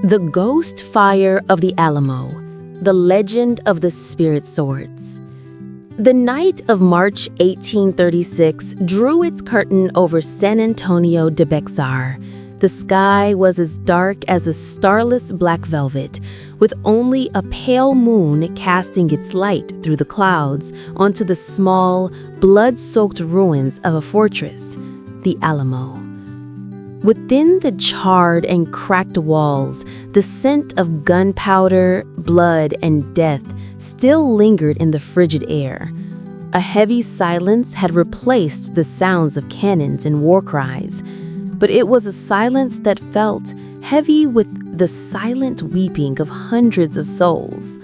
The Ghost Fire of the Alamo, the Legend of the Spirit Swords. The night of March 1836 drew its curtain over San Antonio de Béxar. The sky was as dark as a starless black velvet, with only a pale moon casting its light through the clouds onto the small, blood-soaked ruins of a fortress, the Alamo. Within the charred and cracked walls, the scent of gunpowder, blood, and death still lingered in the frigid air. A heavy silence had replaced the sounds of cannons and war cries, but it was a silence that felt heavy with the silent weeping of hundreds of souls.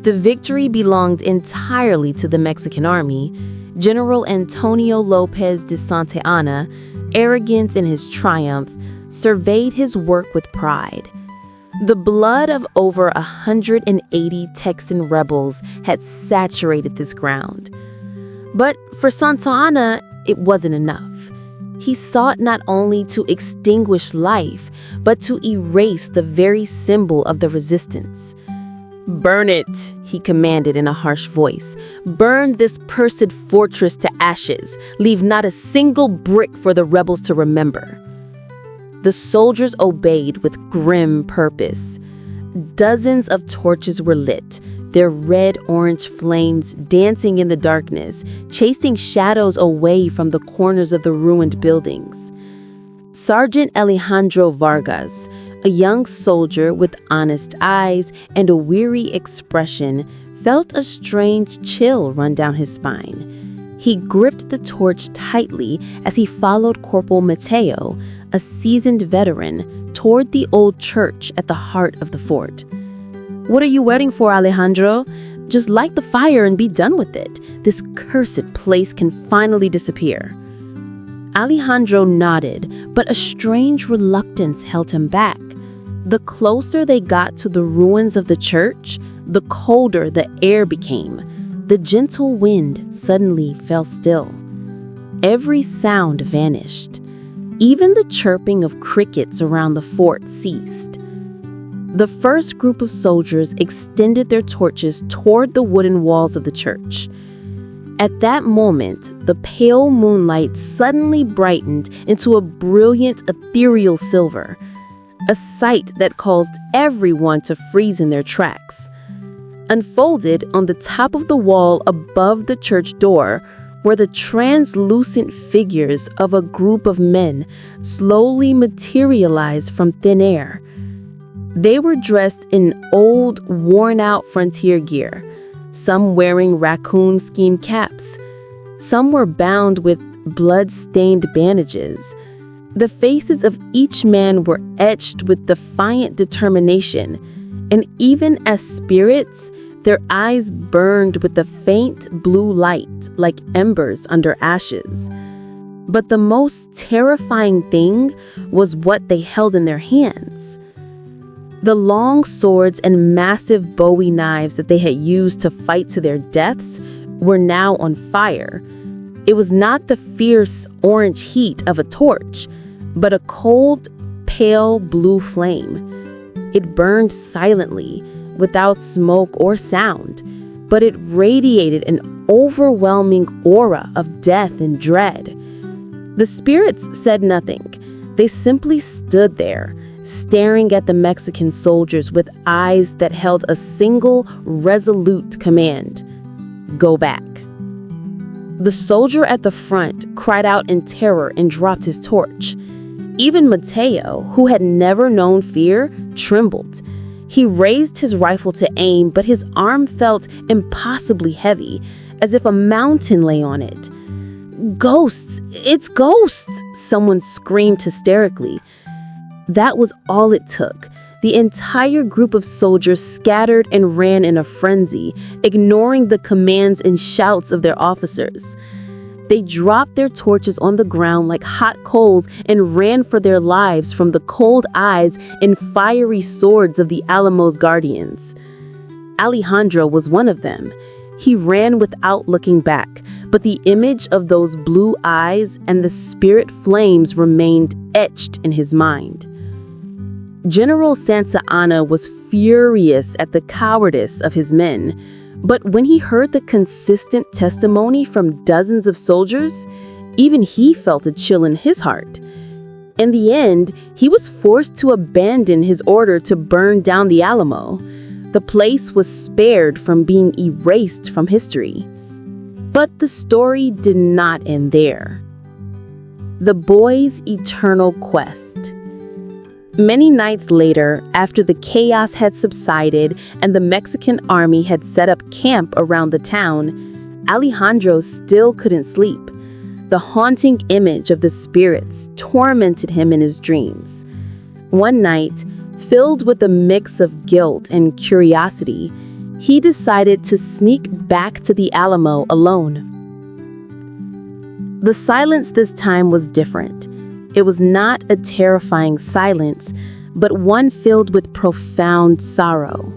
The victory belonged entirely to the Mexican army. General Antonio López de Santa Anna, arrogant in his triumph, surveyed his work with pride. The blood of over 180 Texan rebels had saturated this ground. But for Santa Anna, it wasn't enough. He sought not only to extinguish life, but to erase the very symbol of the resistance. "Burn it," he commanded in a harsh voice. "Burn this cursed fortress to ashes. Leave not a single brick for the rebels to remember." The soldiers obeyed with grim purpose. Dozens of torches were lit, their red-orange flames dancing in the darkness, chasing shadows away from the corners of the ruined buildings. Sergeant Alejandro Vargas, a young soldier with honest eyes and a weary expression, felt a strange chill run down his spine. He gripped the torch tightly as he followed Corporal Mateo, a seasoned veteran, toward the old church at the heart of the fort. "What are you waiting for, Alejandro? Just light the fire and be done with it. This cursed place can finally disappear." Alejandro nodded, but a strange reluctance held him back. The closer they got to the ruins of the church, the colder the air became. The gentle wind suddenly fell still. Every sound vanished. Even the chirping of crickets around the fort ceased. The first group of soldiers extended their torches toward the wooden walls of the church. At that moment, the pale moonlight suddenly brightened into a brilliant ethereal silver, a sight that caused everyone to freeze in their tracks. Unfolded on the top of the wall above the church door were the translucent figures of a group of men slowly materialized from thin air. They were dressed in old, worn-out frontier gear, some wearing raccoon skin caps. Some were bound with blood-stained bandages. The faces of each man were etched with defiant determination, and even as spirits, their eyes burned with a faint blue light like embers under ashes. But the most terrifying thing was what they held in their hands. The long swords and massive Bowie knives that they had used to fight to their deaths were now on fire. It was not the fierce orange heat of a torch, but a cold, pale blue flame. It burned silently, without smoke or sound, but it radiated an overwhelming aura of death and dread. The spirits said nothing. They simply stood there, staring at the Mexican soldiers with eyes that held a single, resolute command: "Go back." The soldier at the front cried out in terror and dropped his torch. Even Mateo, who had never known fear, trembled. He raised his rifle to aim, but his arm felt impossibly heavy, as if a mountain lay on it. "Ghosts! It's ghosts!" someone screamed hysterically. That was all it took. The entire group of soldiers scattered and ran in a frenzy, ignoring the commands and shouts of their officers. They dropped their torches on the ground like hot coals and ran for their lives from the cold eyes and fiery swords of the Alamo's guardians. Alejandro was one of them. He ran without looking back, but the image of those blue eyes and the spirit flames remained etched in his mind. General Santa Anna was furious at the cowardice of his men, but when he heard the consistent testimony from dozens of soldiers, even he felt a chill in his heart. In the end, he was forced to abandon his order to burn down the Alamo. The place was spared from being erased from history. But the story did not end there. The boy's eternal quest. Many nights later, after the chaos had subsided and the Mexican army had set up camp around the town, Alejandro still couldn't sleep. The haunting image of the spirits tormented him in his dreams. One night, filled with a mix of guilt and curiosity, he decided to sneak back to the Alamo alone. The silence this time was different. It was not a terrifying silence, but one filled with profound sorrow.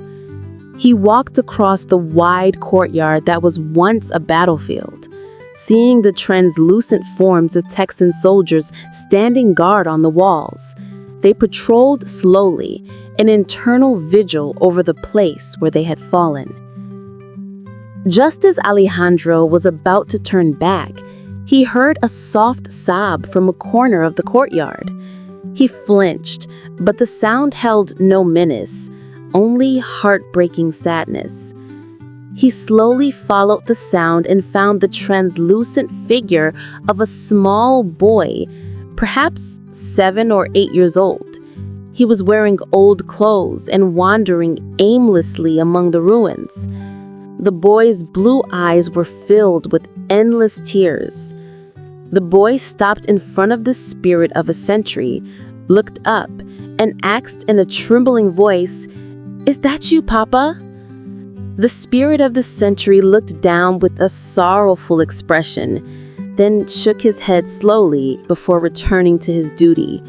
He walked across the wide courtyard that was once a battlefield, seeing the translucent forms of Texan soldiers standing guard on the walls. They patrolled slowly, an internal vigil over the place where they had fallen. Just as Alejandro was about to turn back, he heard a soft sob from a corner of the courtyard. He flinched, but the sound held no menace, only heartbreaking sadness. He slowly followed the sound and found the translucent figure of a small boy, perhaps 7 or 8 years old. He was wearing old clothes and wandering aimlessly among the ruins. The boy's blue eyes were filled with endless tears. The boy stopped in front of the spirit of a sentry, looked up, and asked in a trembling voice, "Is that you, Papa?" The spirit of the sentry looked down with a sorrowful expression, then shook his head slowly before returning to his duty.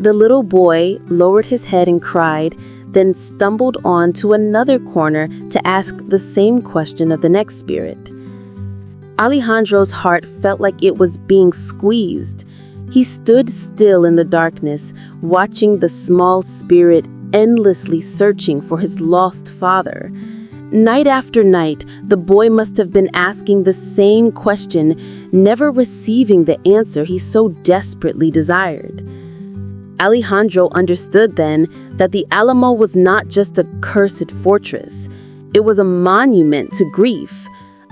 The little boy lowered his head and cried, then stumbled on to another corner to ask the same question of the next spirit. Alejandro's heart felt like it was being squeezed. He stood still in the darkness, watching the small spirit endlessly searching for his lost father. Night after night, the boy must have been asking the same question, never receiving the answer he so desperately desired. Alejandro understood then that the Alamo was not just a cursed fortress. It was a monument to grief,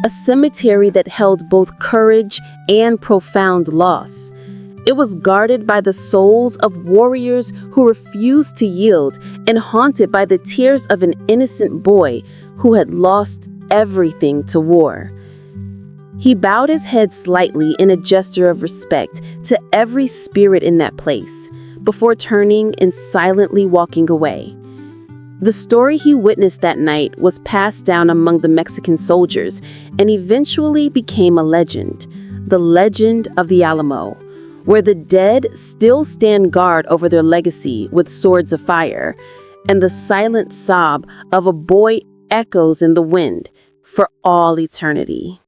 a cemetery that held both courage and profound loss. It was guarded by the souls of warriors who refused to yield and haunted by the tears of an innocent boy who had lost everything to war. He bowed his head slightly in a gesture of respect to every spirit in that place, before turning and silently walking away. The story he witnessed that night was passed down among the Mexican soldiers and eventually became a legend, the legend of the Alamo, where the dead still stand guard over their legacy with swords of fire, and the silent sob of a boy echoes in the wind for all eternity.